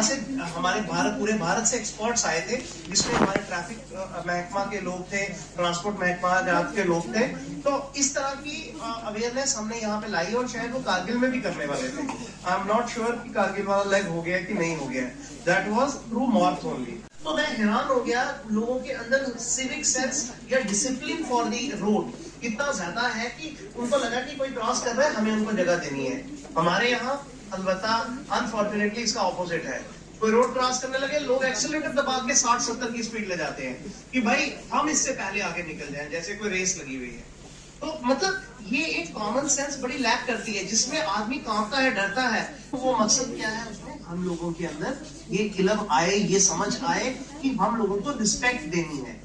वहां से हमारे पूरे भारत से एक्सपर्ट्स आए थे, जिसमें हमारे ट्रैफिक महकमा के लोग थे, ट्रांसपोर्ट महकमा के लोग थे। तो इस तरह की अवेयरनेस हमने यहाँ पे लाई और शायद वो कारगिल में भी करने वाले थे। आई एम नॉट श्योर कि कारगिल वाला लेग हो गया कि नहीं हो गया। That was through मॉर्थ only. तो मैं हैरान हो गया, लोगों के अंदर सिविक सेंस या डिसिप्लिन फॉर द रोड इतना ज्यादा है कि उनको लगा कि कोई क्रॉस कर रहा है, हमें उनको जगह देनी है। हमारे यहाँ अलबत्ता अनफॉर्चुनेटली इसका ऑपोजिट है। कोई रोड क्रॉस करने लगे, लोग एक्सीलरेटर दबा के 60-70 की स्पीड ले जाते हैं कि भाई हम इससे पहले आगे निकल जाएं, जैसे कोई रेस लगी हुई है। तो मतलब ये एक कॉमन सेंस बड़ी लैक करती है, जिसमें आदमी कांपता है, डरता है। तो वो मकसद क्या है उसमें, हम लोगों के अंदर ये इल्म आए, ये समझ आए कि हम लोगों को रिस्पेक्ट देनी है।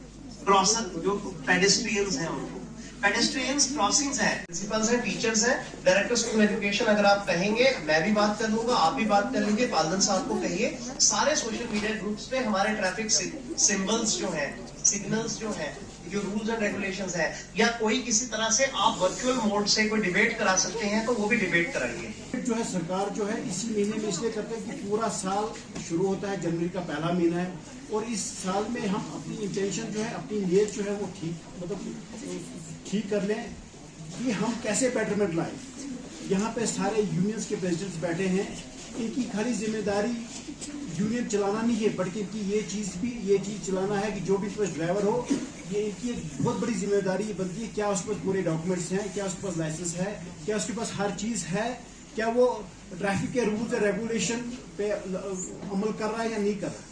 क्रॉसर जो पेडेस्ट्रियंस हैं, उनको पेडेस्ट्रियंस क्रॉसिंग्स हैं, प्रिंसिपल्स हैं, टीचर्स हैं, डायरेक्टर स्कूल एजुकेशन अगर आप कहेंगे, मैं भी बात कर लूंगा, आप भी बात कर लीजिए, पालदन साहब को कहिए, सारे सोशल मीडिया ग्रुप्स पे हमारे ट्रैफिक सिंबल्स जो हैं, सिग्नल्स जो हैं, जो रूल्स एंड रेगुलेशंस है, या कोई किसी तरह से आप वर्चुअल मोड से कोई डिबेट करा सकते हैं तो वो भी डिबेट कराइए। जो है सरकार जो है इसी महीने में इसलिए करते हैं कि पूरा साल शुरू होता है, जनवरी का पहला महीना है, और इस साल में हम अपनी इंटेंशन जो है, अपनी नीयत जो है वो ठीक कर लें कि हम कैसे बेटरमेंट लाएं। यहाँ पे सारे यूनियंस के प्रेसिडेंट्स बैठे हैं, इनकी खाली जिम्मेदारी यूनियन चलाना नहीं है, बल्कि इनकी ये चीज़ चलाना है कि जो भी उसके ड्राइवर हो, ये इनकी एक बहुत बड़ी जिम्मेदारी बनती है। क्या उसके पास पूरे डॉक्यूमेंट्स हैं, क्या उसके पास लाइसेंस है, क्या उसके पास हर चीज़ है, क्या वो ट्रैफिक के रूल्स और रेगुलेशन पे अमल कर रहा है या नहीं कर रहा है।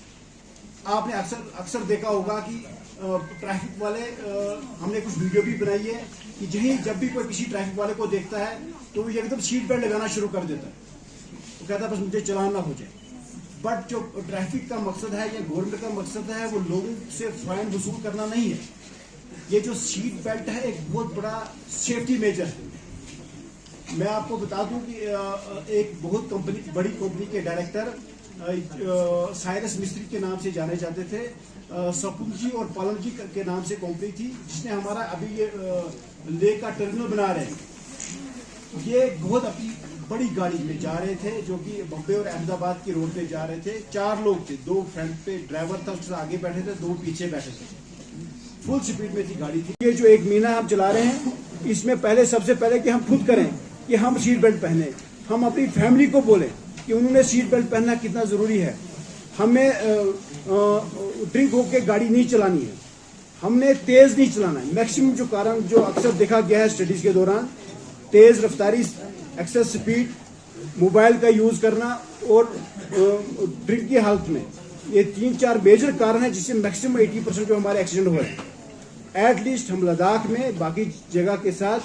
आपने अक्सर देखा होगा कि ट्रैफिक वाले, हमने कुछ वीडियो भी बनाई है कि जब भी कोई किसी ट्रैफिक वाले को देखता है तो वो एकदम सीट बेल्ट लगाना शुरू कर देता है, वो कहता है बस मुझे चलान ना हो जाए। बट जो ट्रैफिक का मकसद है या गवर्नमेंट का मकसद है, वो लोगों से फाइन वसूल करना नहीं है। ये जो सीट बेल्ट है एक बहुत बड़ा सेफ्टी मेजर है। मैं आपको बता दूं कि एक बहुत बड़ी कंपनी के डायरेक्टर साइरस मिस्त्री के नाम से जाने जाते थे, सपुन जी और पालन जी के नाम से कंपनी थी, जिसने हमारा अभी ये लेक का टर्मिनल बना रहे हैं। ये बहुत अपनी बड़ी गाड़ी में जा रहे थे, जो कि बम्बई और अहमदाबाद की रोड पे जा रहे थे। 4 लोग थे, 2 फ्रंट पे ड्राइवर था, उससे आगे बैठे थे, 2 पीछे बैठे थे, फुल स्पीड में थी गाड़ी थी। ये जो 1 महीना हम चला रहे हैं, इसमें सबसे पहले कि हम खुद करें कि हम सीट बेल्ट पहने, हम अपनी फैमिली को बोलें कि उन्होंने सीट बेल्ट पहनना कितना जरूरी है। हमें ड्रिंक होकर गाड़ी नहीं चलानी है, हमने तेज नहीं चलाना है। मैक्सिमम जो कारण जो अक्सर देखा गया है स्टडीज के दौरान, तेज रफ्तारी, एक्सेस स्पीड, मोबाइल का यूज करना और ड्रिंक की हालत में, ये 3-4 मेजर कारण है जिससे मैक्सिमम 80% जो हमारे एक्सीडेंट हो रहे हैं। एटलीस्ट हम लद्दाख में बाकी जगह के साथ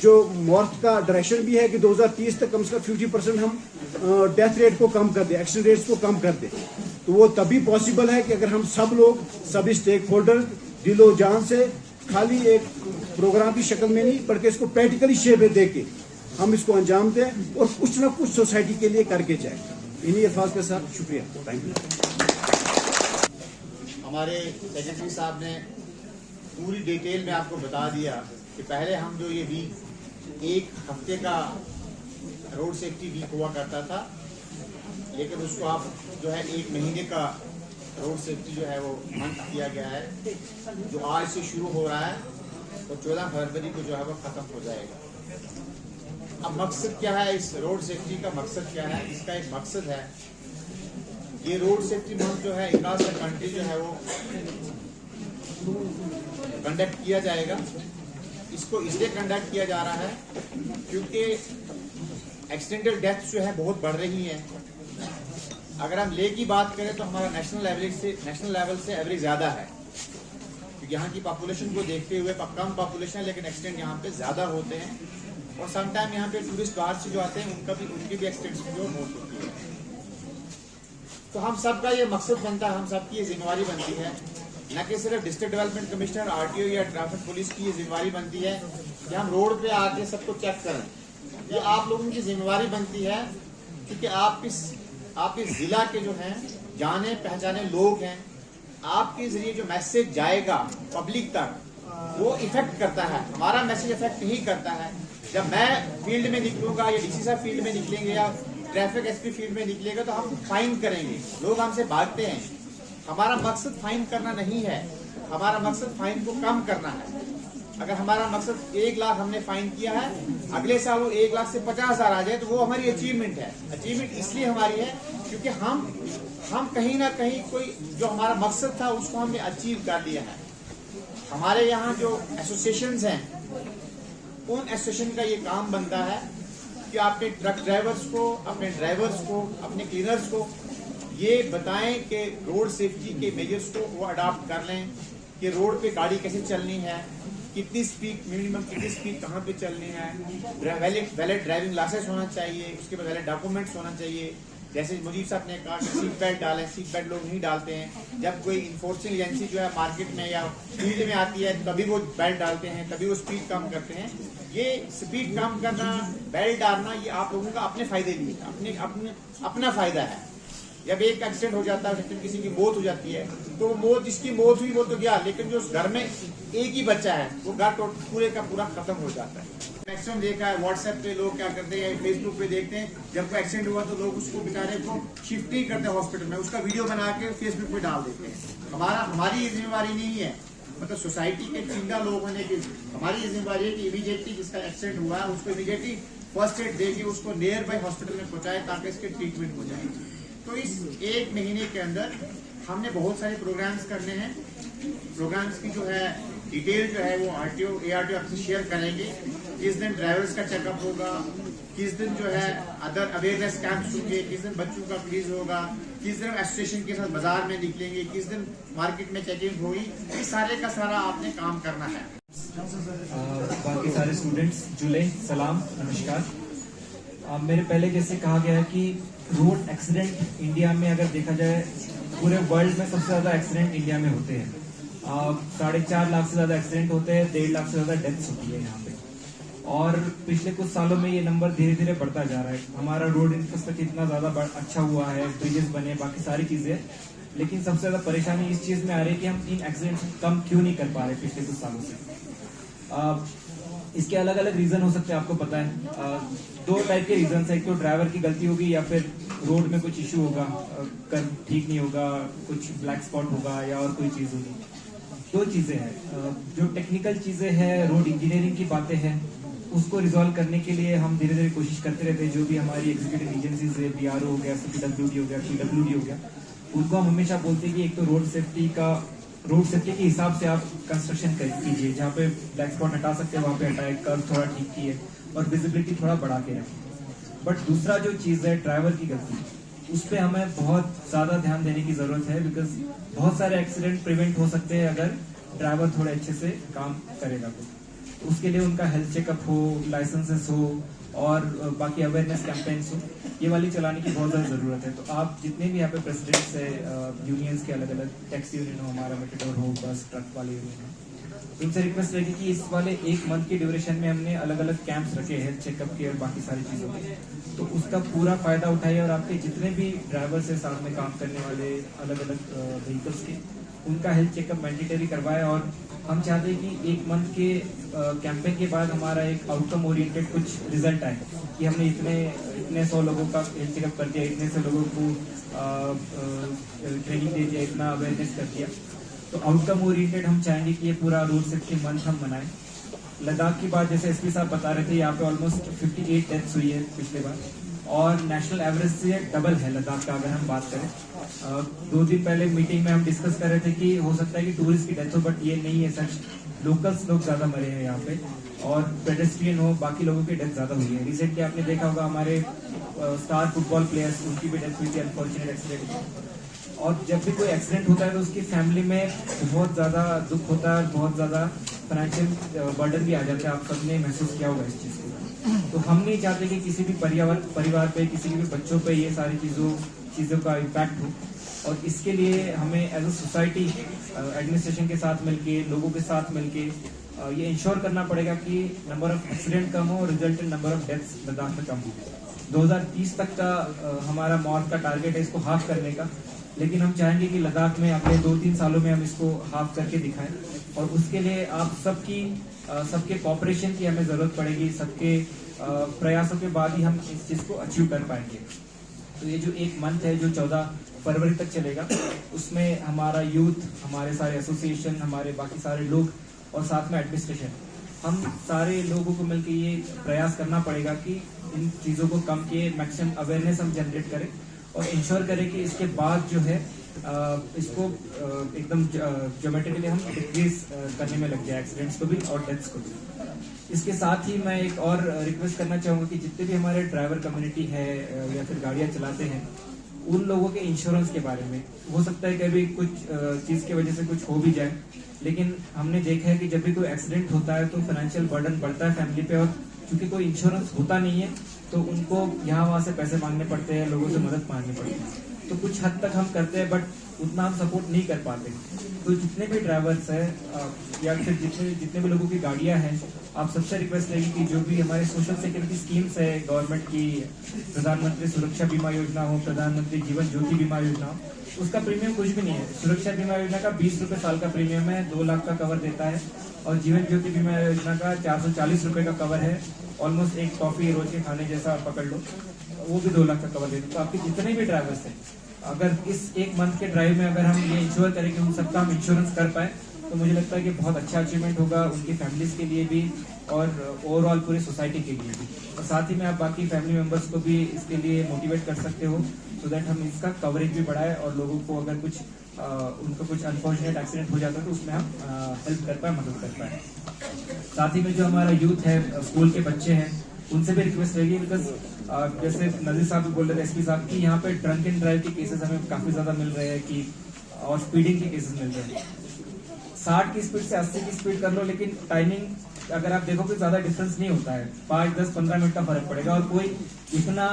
जो मॉर्थ का डायरेक्शन भी है कि 2030 तक कम से कम 50% हम डेथ रेट को कम कर दें, एक्सीडेंट रेट्स को कम कर दें। तो वो तभी पॉसिबल है कि अगर हम सब लोग, सभी स्टेक होल्डर दिलो जान से, खाली एक प्रोग्राम की शक्ल में नहीं बल्कि इसको प्रैक्टिकली शेप में दे के हम इसको अंजाम दें और कुछ ना कुछ सोसाइटी के लिए करके जाए। इन्हीं अल्फाज के साथ शुक्रिया, थैंक यू। हमारे सेक्रेटरी साहब ने पूरी डिटेल में आपको बता दिया कि पहले हम जो ये वीक 1 हफ्ते का रोड सेफ्टी वीक हुआ करता था, लेकिन उसको आप जो है 1 महीने का रोड सेफ्टी जो है वो मंथ किया गया है, जो आज से शुरू हो रहा है तो 14 फरवरी को जो है वो ख़त्म हो जाएगा। अब मकसद क्या है इस रोड सेफ्टी का, मकसद क्या है इसका? एक मकसद है, ये रोड सेफ्टी मंथ जो है अक्रॉस द कंट्री जो है वो कंडक्ट किया जाएगा। इसको इसलिए कंडक्ट किया जा रहा है क्योंकि एक्सीडेंटल डेथ जो है बहुत बढ़ रही है। अगर हम ले की बात करें तो हमारा नेशनल लेवल से एवरेज ज़्यादा है, क्योंकि यहाँ की पॉपुलेशन को देखते हुए कम पॉपुलेशन है, लेकिन एक्सीडेंट यहाँ पे ज़्यादा होते हैं। और समटाइम यहाँ पे टूरिस्ट बाहर से जो आते हैं उनके भी एक्सीडेंट्स की जो मौत होती है। तो हम सबका ये मकसद बनता है, हम सबकी ये जिम्मेवारी बनती है, न कि सिर्फ डिस्ट्रिक्ट डेवलपमेंट कमिश्नर, RTO या ट्रैफिक पुलिस की ये जिम्मेवारी बनती है कि हम रोड पे आके सबको चेक करें। ये आप लोगों की जिम्मेवारी बनती है, क्योंकि आप इस जिला के जो हैं जाने पहचाने लोग हैं, आपके जरिए जो मैसेज जाएगा पब्लिक तक वो इफेक्ट करता है। हमारा मैसेज इफेक्ट नहीं करता है। जब मैं फील्ड में निकलूंगा या DC साहब फील्ड में निकलेंगे या ट्रैफिक एसपी फील्ड में निकलेगा तो हम फाइन करेंगे। लोग हमसे भागते हैं। हमारा मकसद फाइन करना नहीं है, हमारा मकसद फाइन को कम करना है। अगर हमारा मकसद 1 लाख हमने फाइन किया है, अगले साल वो 1 लाख से 50,000 आ जाए तो वो हमारी अचीवमेंट है। अचीवमेंट इसलिए हमारी है क्योंकि हम कहीं ना कहीं कोई जो हमारा मकसद था उसको हमने अचीव कर लिया है। हमारे यहाँ जो एसोसिएशंस हैं, उन एसोसिएशन का ये काम बनता है कि अपने ट्रक ड्राइवर्स को, अपने ड्राइवर्स को, अपने क्लीनर्स को ये बताएं कि रोड सेफ्टी के मेजर्स को वो अडॉप्ट कर लें कि रोड पे गाड़ी कैसे चलनी है, कितनी स्पीड, मिनिमम कितनी स्पीड कहाँ पे चलनी है, वैलिड ड्राइविंग लाइसेंस होना चाहिए, उसके बाद वैलिड डॉक्यूमेंट्स होना चाहिए। जैसे मुजीब साहब ने कहा कि सीट बेल्ट डालें, सीट बेल्ट लोग नहीं डालते हैं। जब कोई इन्फोर्सिंग एजेंसी जो है मार्केट में या फील्ड में आती है तभी वो बेल्ट डालते हैं, तभी वो स्पीड कम करते हैं। ये स्पीड कम करना, बेल्ट डालना, ये आप लोगों का अपने फायदे लिए, अपना फायदा है। जब एक एक्सीडेंट हो जाता है, किसी की मौत हो जाती है, तो वो मौत, जिसकी मौत हुई वो तो गया, लेकिन जो घर में एक ही बच्चा है वो घर पूरे का पूरा खत्म हो जाता है। मैक्सिमम देखा है व्हाट्सएप पे लोग क्या करते हैं, फेसबुक पे देखते हैं, जब कोई एक्सीडेंट हुआ तो लोग उसको बेचारे को शिफ्ट नहीं करते हॉस्पिटल में, उसका वीडियो बना के फेसबुक पे डाल देते हैं। हमारी ये जिम्मेवारी नहीं है, मतलब सोसाइटी के चंगा लोग होने की हमारी ये जिम्मेवारी है कि इमीडिएटली जिसका एक्सीडेंट हुआ है उसको इमीडिएटली फर्स्ट एड दे के उसको नियर बाई हॉस्पिटल में पहुंचाए ताकि इसके ट्रीटमेंट हो जाए। तो इस 1 महीने के अंदर हमने बहुत सारे प्रोग्राम्स करने हैं। प्रोग्राम्स की जो है डिटेल जो है वो आरटीओ एआरटीओ आपसे शेयर करेंगे। किस दिन ड्राइवर्स का चेकअप होगा, किस दिन जो है अदर अवेयरनेस कैंप्स होंगे, किस दिन बच्चों का क्विज होगा, किस दिन एसोसिएशन के साथ बाजार में निकलेंगे, किस दिन मार्केट में चेकिंग होगी। इस सारे का सारा आपने काम करना है। बाकी सारे स्टूडेंट्स जुले सलाम, नमस्कार। मेरे पहले जैसे कहा गया है कि रोड एक्सीडेंट इंडिया में अगर देखा जाए पूरे वर्ल्ड में सबसे ज्यादा एक्सीडेंट इंडिया में होते हैं। 4.5 लाख से ज्यादा एक्सीडेंट होते हैं, 1.5 लाख से ज्यादा डेथ्स होती है यहाँ पे। और पिछले कुछ सालों में ये नंबर धीरे धीरे बढ़ता जा रहा है। हमारा रोड इंफ्रास्ट्रक्चर इतना ज्यादा अच्छा हुआ है, ब्रिजेस बने, बाकी सारी चीजें, लेकिन सबसे ज्यादा परेशानी इस चीज में आ रही है कि हम इन एक्सीडेंट्स कम क्यों नहीं कर पा रहे पिछले कुछ सालों से। इसके अलग अलग रीजन हो सकते हैं, आपको पता है। 2 टाइप के रीजन है, एक तो ड्राइवर की गलती होगी या फिर रोड में कुछ इश्यू होगा, कर ठीक नहीं होगा, कुछ ब्लैक स्पॉट होगा या और कोई चीज होगी। 2 चीजें हैं। जो टेक्निकल चीजें हैं, रोड इंजीनियरिंग की बातें हैं, उसको रिजॉल्व करने के लिए हम धीरे धीरे कोशिश करते रहते हैं। जो भी हमारी एग्जीक्यूटिव एजेंसीज है, BRO हो गया, CPWD हो गया, PWD हो गया, उनको हम हमेशा बोलते हैं कि एक तो रोड सेफ्टी के हिसाब से आप कंस्ट्रक्शन कीजिए, जहाँ पे ब्लैक स्पॉट हटा सकते हैं वहाँ पे हटाए, कर्व थोड़ा ठीक किए और विजिबिलिटी थोड़ा बढ़ा के रखें। बट दूसरा जो चीज़ है ड्राइवर की गलती, उस पर हमें बहुत ज़्यादा ध्यान देने की ज़रूरत है। बिकॉज बहुत सारे एक्सीडेंट प्रिवेंट हो सकते हैं अगर ड्राइवर थोड़े अच्छे से काम करेगा तो। उसके लिए उनका हेल्थ चेकअप हो, लाइसेंसेस हो और बाकी अवेयरनेस कैंपेन्स हो, ये वाली चलाने की बहुत ज़्यादा ज़रूरत है। तो आप जितने भी यहाँ पे प्रेसिडेंट्स है यूनियंस के, अलग अलग टैक्सी यूनियन हो, हमारा मेटाडोर हो, बस ट्रक वाले यूनियन हो, इनसे रिक्वेस्ट रहेगी कि इस वाले 1 मंथ की ड्यूरेशन में हमने अलग अलग कैंप्स रखे हैं चेकअप के और बाकी सारी चीज़ों के, तो उसका पूरा फायदा उठाइए। और आपके जितने भी ड्राइवर्स है साथ में काम करने वाले अलग अलग व्हीकल्स के, उनका हेल्थ चेकअप मैंडेटरी करवाए। और हम चाहते हैं कि 1 मंथ के कैंपेन के बाद हमारा एक आउटकम ओरिएंटेड कुछ रिजल्ट आए कि हमने इतने 100 लोगों का हेल्थ चेकअप कर दिया, इतने से लोगों को ट्रेनिंग दे दिया, इतना अवेयरनेस कर दिया। तो आउटकम ओरिएंटेड हम चाहेंगे कि ये पूरा रोड सेफ्टी मंथ हम मनाएं। लद्दाख की बात जैसे SP साहब बता रहे थे, यहाँ पे ऑलमोस्ट 58 डेथ्स हुई है पिछले बार, और नेशनल एवरेज से डबल है लद्दाख का अगर हम बात करें। 2 दिन पहले मीटिंग में हम डिस्कस कर रहे थे कि हो सकता है कि टूरिस्ट की डेथ हो, बट ये नहीं है सच। लोकल्स लोग ज्यादा मरे हैं यहाँ पे, और पेडेस्ट्रियन हो, बाकी लोगों की डेथ ज्यादा हुई है। रिसेंटली आपने देखा होगा हमारे स्टार फुटबॉल प्लेयर्स, उनकी भी डेथ हुई थी अनफॉर्चुनेट एक्सीडेंट। और जब भी कोई एक्सीडेंट होता है तो उसकी फैमिली में बहुत ज़्यादा दुख होता है, बहुत ज़्यादा फाइनेंशियल बर्डन भी आ जाता है। आप सबने महसूस किया होगा इस चीज़ को। तो हम नहीं चाहते कि किसी भी परिवार पे, किसी भी बच्चों पे ये सारी चीज़ों का इम्पैक्ट हो। और इसके लिए हमें एज अ सोसाइटी एडमिनिस्ट्रेशन के साथ मिलके, लोगों के साथ मिलके ये इंश्योर करना पड़ेगा कि नंबर ऑफ एक्सीडेंट कम हो और resultant number of deaths Ladakh में कम हो। 2030 तक का हमारा मौत का टारगेट है इसको हाफ करने का, लेकिन हम चाहेंगे कि लद्दाख में अगले 2-3 सालों में हम इसको हाफ करके दिखाएं। और उसके लिए आप सबके कोऑपरेशन की हमें ज़रूरत पड़ेगी, सबके प्रयासों के बाद ही हम इस चीज़ को अचीव कर पाएंगे। तो ये जो एक मंथ है जो 14 फरवरी तक चलेगा, उसमें हमारा यूथ, हमारे सारे एसोसिएशन, हमारे बाकी सारे लोग और साथ में एडमिनिस्ट्रेशन, हम सारे लोगों को मिलकर ये प्रयास करना पड़ेगा कि इन चीज़ों को कम किए, मैक्सिमम अवेयरनेस हम जनरेट करें और इंश्योर करें कि इसके बाद जो है इसको एकदम ज्योमेट्रिकली हम डिक्रीज करने में लग जाए, एक्सीडेंट्स को भी और डेथ्स को भी। इसके साथ ही मैं एक और रिक्वेस्ट करना चाहूँगा कि जितने भी हमारे ड्राइवर कम्युनिटी है या फिर गाड़ियाँ चलाते हैं, उन लोगों के इंश्योरेंस के बारे में, हो सकता है कि अभी कुछ चीज़ की वजह से कुछ हो भी जाए, लेकिन हमने देखा है कि जब भी कोई एक्सीडेंट होता है तो फाइनेंशियल बर्डन बढ़ता है फैमिली पे, और क्योंकि कोई इंश्योरेंस होता नहीं है तो उनको यहाँ वहाँ से पैसे मांगने पड़ते हैं, लोगों से मदद मांगनी पड़ती है। तो कुछ हद तक हम करते हैं बट उतना हम सपोर्ट नहीं कर पाते। तो जितने भी ड्राइवर्स हैं या फिर जितने भी लोगों की गाड़ियाँ हैं, आप सबसे रिक्वेस्ट रहेगी कि जो भी हमारे सोशल सिक्योरिटी स्कीम्स है गवर्नमेंट की, प्रधानमंत्री सुरक्षा बीमा योजना हो, प्रधानमंत्री जीवन ज्योति बीमा योजना हो, उसका प्रीमियम कुछ भी नहीं है। सुरक्षा बीमा योजना का 20 रुपये साल का प्रीमियम है, 2 लाख का कवर देता है, और जीवन ज्योति बीमा योजना का 440 रुपये का कवर है, ऑलमोस्ट एक टॉफी रोज के खाने जैसा पकड़ लो, वो भी 2 लाख का कवर देते। तो आपके जितने भी ड्राइवर्स हैं, अगर इस एक मंथ के ड्राइव में अगर हम ये इंश्योर करें कि उन सबका हम इंश्योरेंस कर पाए, तो मुझे लगता है कि बहुत अच्छा अचीवमेंट होगा उनकी फैमिलीज के लिए भी और ओवरऑल पूरी सोसाइटी के लिए भी। और साथ ही में आप बाकी फैमिली मेंबर्स को भी इसके लिए मोटिवेट कर सकते हो, सो दैट हम इसका कवरेज भी बढ़ाए और लोगों को अगर कुछ उनको कुछ अनफॉर्चुनेट एक्सीडेंट हो जाता है तो उसमें हम हेल्प कर पाए, मदद कर पाए। साथ ही में जो हमारा यूथ है, स्कूल के बच्चे हैं, उनसे भी रिक्वेस्ट रहेगी, बिकॉज जैसे नजीर साहब भी बोल रहे थे, एसपी साहब, की यहाँ पे ड्रंक एंड ड्राइव के केसेस हमें काफी ज्यादा मिल रहे हैं कि और स्पीडिंग के केसेस मिल रहे हैं। 60 की स्पीड से 80 की स्पीड कर लो, लेकिन टाइमिंग अगर आप देखो कि ज्यादा डिफरेंस नहीं होता है, 5, 10, 15 मिनट का फर्क पड़ेगा। और कोई इतना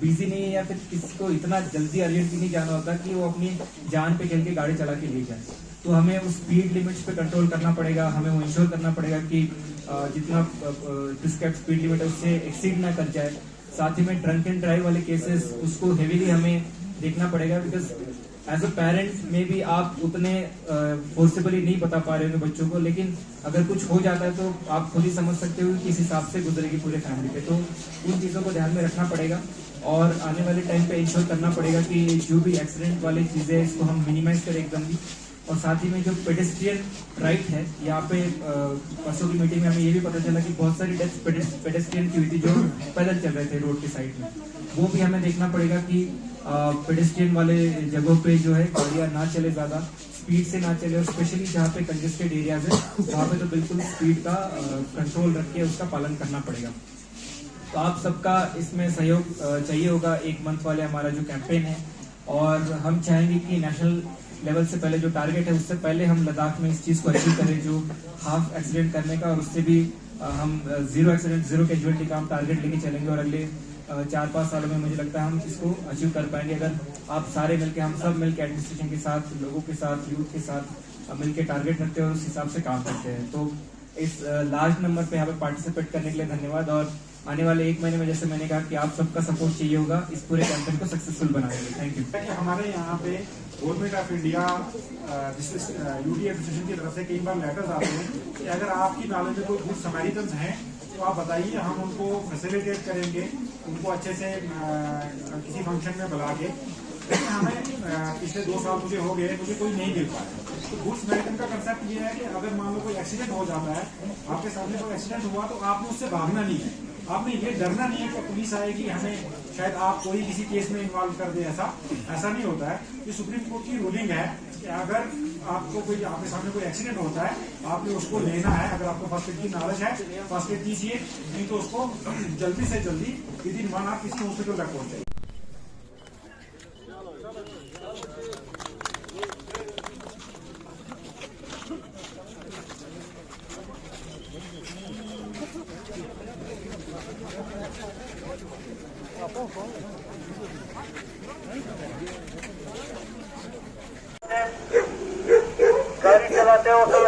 बिजी नहीं है या फिर किसी को इतना जल्दी अर्जेंटली नहीं जाना होता कि वो अपनी जान पे खेल के गाड़ी चला के ले जाए। तो हमें उस स्पीड लिमिट्स पे कंट्रोल करना पड़ेगा, हमें वो इंश्योर करना पड़ेगा कि जितना प्रिस्क्राइब्ड स्पीड लिमिट है उससे एक्सीड ना कर जाए। साथ ही में ड्रंक एंड ड्राइव वाले केसेस, उसको हेवीली हमें देखना पड़ेगा, बिकॉज एज अ पेरेंट में भी आप उतने फोर्सेबली नहीं बता पा रहे हो बच्चों को, लेकिन अगर कुछ हो जाता है तो आप खुद ही समझ सकते हो कि किस हिसाब से गुजरेगी पूरे फैमिली पे। तो उन चीज़ों को ध्यान में रखना पड़ेगा और आने वाले टाइम पे इंश्योर करना पड़ेगा कि जो भी एक्सीडेंट वाली चीज़ें इसको हम मिनिमाइज करें एकदम भी। और साथ ही में जो पेडेस्ट्रियन राइट है, यहाँ पे परसों की मीटिंग में हमें ये भी पता चला कि बहुत सारी डेथ्स पेडेस्ट्रियन की हुई थी जो पैदल चल रहे थे रोड की साइड में। वो भी हमें देखना पड़ेगा कि पेडेस्ट्रियन वाले जगहों पे जो है गाड़ियाँ ना चले, ज़्यादा स्पीड से ना चले, और स्पेशली जहाँ पे कंजेस्टेड एरियाज है वहाँ पे तो बिल्कुल स्पीड का कंट्रोल रख के उसका पालन करना पड़ेगा। तो आप सबका इसमें सहयोग चाहिए होगा। 1 मंथ वाले हमारा जो कैंपेन है, और हम चाहेंगे कि नेशनल लेवल से पहले जो टारगेट है उससे पहले हम लद्दाख में इस चीज़ को अचीव करें, जो हाफ एक्सीडेंट करने का, और उससे भी हम 0 एक्सीडेंट 0 कैजुअलिटी का हम टारगेट लेके चलेंगे। और अगले 4-5 सालों में मुझे लगता है हम इसको अचीव कर पाएंगे, अगर आप सारे मिलके, हम सब मिलके एडमिनिस्ट्रेशन के साथ, लोगों के साथ, यूथ के साथ मिलके टारगेट रखते हैं और उस हिसाब से काम करते हैं। तो इस लार्ज नंबर पे यहाँ पे पार्टिसिपेट करने के लिए धन्यवाद। और आने वाले 1 महीने में, जैसे मैंने कहा, कि आप सबका सपोर्ट चाहिए होगा इस पूरे कैंपेन को सक्सेसफुल बनाने के लिए। Thank you. हमारे यहाँ पे government of India UT association की तरफ से कई बार लेटर्स आते हैं कि अगर आपकी नॉलेज में कोई गुड समैरिटन्स हैं तो आप बताइए, हम उनको फैसिलिटेट करेंगे, उनको अच्छे से किसी फंक्शन में बुला के। लेकिन हमें पिछले 2 साल मुझे कोई नहीं मिल पाया। तो गुड समैरिटन का कंसेप्ट ये है कि अगर मान लो कोई एक्सीडेंट हो जाता है, आपके सामने कोई एक्सीडेंट हुआ, तो आपने उससे भागना नहीं है, आपने ये डरना नहीं है कि पुलिस आएगी, हमें शायद आप कोई किसी केस में इन्वॉल्व कर दे। ऐसा नहीं होता है। ये सुप्रीम कोर्ट की रूलिंग है कि अगर आपको कोई, आपके सामने कोई एक्सीडेंट होता है, आपने उसको लेना है। अगर आपको फर्स्ट एड की नॉलेज है, फर्स्ट एड कीजिए, नहीं तो उसको जल्दी से जल्दी विदिन 1 आवर किसी हॉस्पिटल तक पहुंचाइए। गाड़ी चलाते हो तो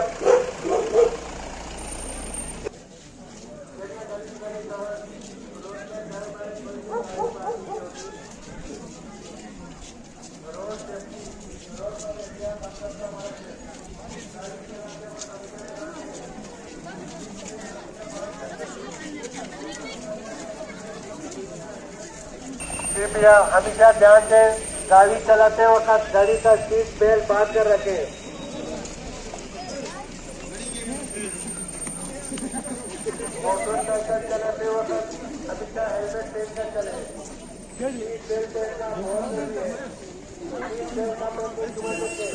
कृपया हमेशा ध्यान दें, गाड़ी चलाते वक्त गाड़ी का सीट बेल्ट बांध कर रखें। मोटरसाइकिल चलाते वक्त हमेशा हेलमेट पहन कर चलें। सीट बेल्ट पहनना बहुत जरूरी है। सीट बेल्ट का प्रयोग जुबान करके